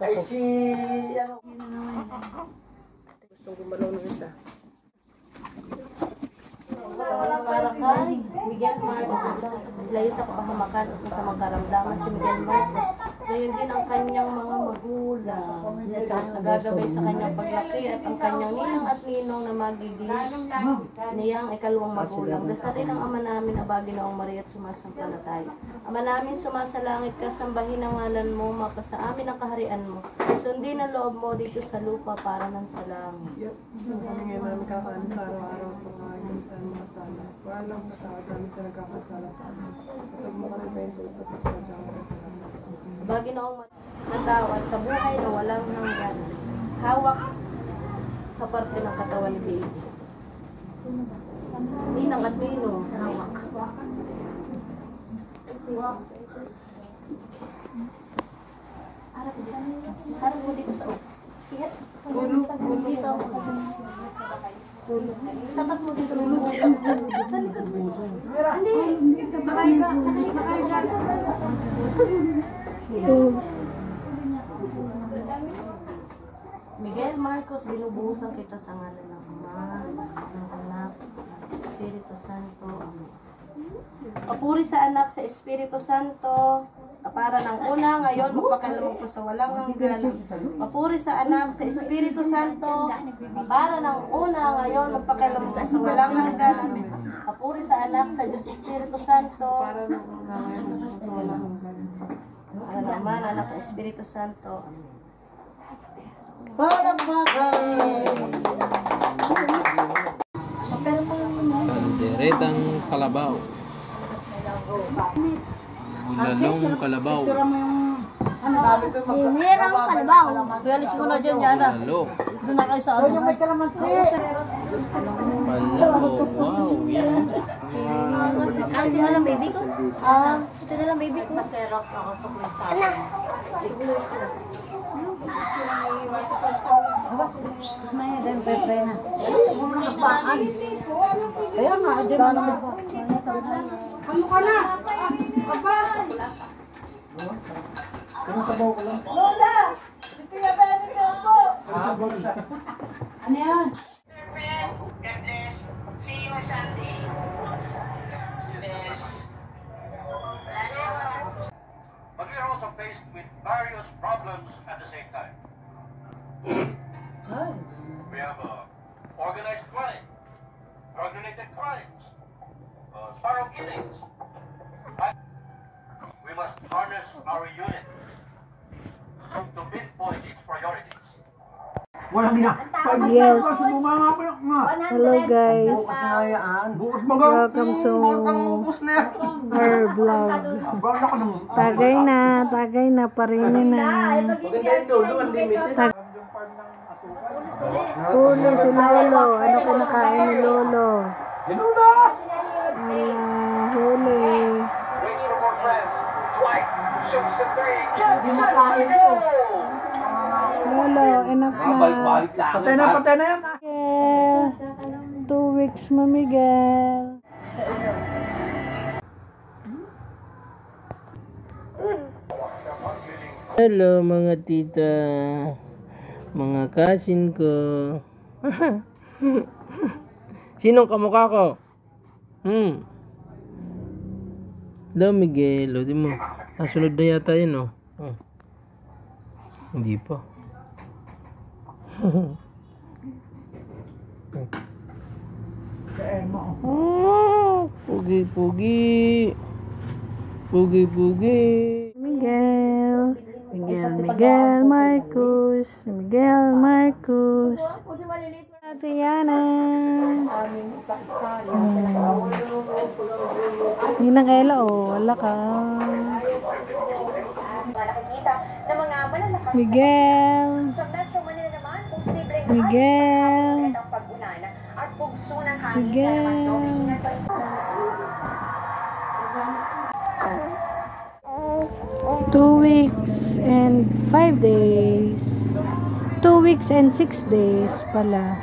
Ay si ano? Gusto gumalaw ng isa. Miguel Marcos, layo sa kapahamakan at masamang karamdaman si Miguel Marcos. Gayon din ang kanyang mga magulang. Nagagabay sa kanyang paglaki at ang kanyang ninang at ninong na magiging niyang ikalawang magulang. Dasalin ang Ama namin, Aba, Ginoong Maria at sumasampalataya. Ama namin, sumasalangit ka, sambahin ang ngalan mo, mapasa amin ang kaharian mo. Sundin ang loob mo dito sa lupa para ng sa langit. Kami ngayon namin kakain sa araw-araw at pangangin sa mga sala. Walang patawad kami sa nagkakasala sa amin. At mo kami bento sa pagkakasala sa amin. Aba, Ginoong matawad sa buhay na walang hanggan. Hawak sa parte ng katawan ni baby. Ninang at ninong, hawak. Harap mo dito sa ulo. Dito ako. Tapat mo dito. Hindi. Nakahiga. Miguel Marcos, binubuhusan kita sa ngalan ng Ama, ng Anak, Espiritu Santo. Amen. Papuri sa Anak, sa Espiritu Santo, para ng una, ngayon, magpakailanman po sa walang hanggan. Papuri sa Anak, sa Espiritu Santo, para ng una, ngayon, magpakailanman po sa walang hanggan. Papuri sa Anak, sa Diyos Espiritu Santo, para ng una, ngayon, magpakailanman sa walang hanggan. Para naman, Anak, Espiritu Santo. Kalderetang kalabaw. Lalong kalabaw. Si Mirang Kalabaw. Tuyalis mo na dyan, Yana. Lalo. Doon na kayo sa ano. Yung may kalamansi. Palo. Wow. Yan. Ito na lang baby ko. Ito na lang baby ko. Anak. Maya, dahil pre na. Kaya nga, dyan na naman. Ano ka na? Kapa! Kinasabaw ko lang. Lola! Si Tia Benny po! Ano yan? God bless. See you on Sunday. Yes. But we are also faced with various problems at the same time. We have organized crime, drug-related crimes, sparrow killings. We must harness our unit to pinpoint its priorities. Walang ina. Yes. Hello Hello guys. Welcome to our vlog. Tagay na, parinin na. Ulo si Lolo. Ano kinakain ni Lolo? Huli. Wait for more friends. Dwight shoots the three. Lolo, enough na. Patay na yan. Miguel. 2 weeks mo, Miguel. Hello mga tita. Mga kasin ko. Sinong kamukha ko? Hello Miguel. O, di mo. Nasunod na yata yun, oh. Hindi pa. Pugi. Miguel Marcos. Ate Yana. Ninang Ella, wala ka. Miguel. Miguel. 2 weeks and 5 days. 2 weeks and 6 days pala.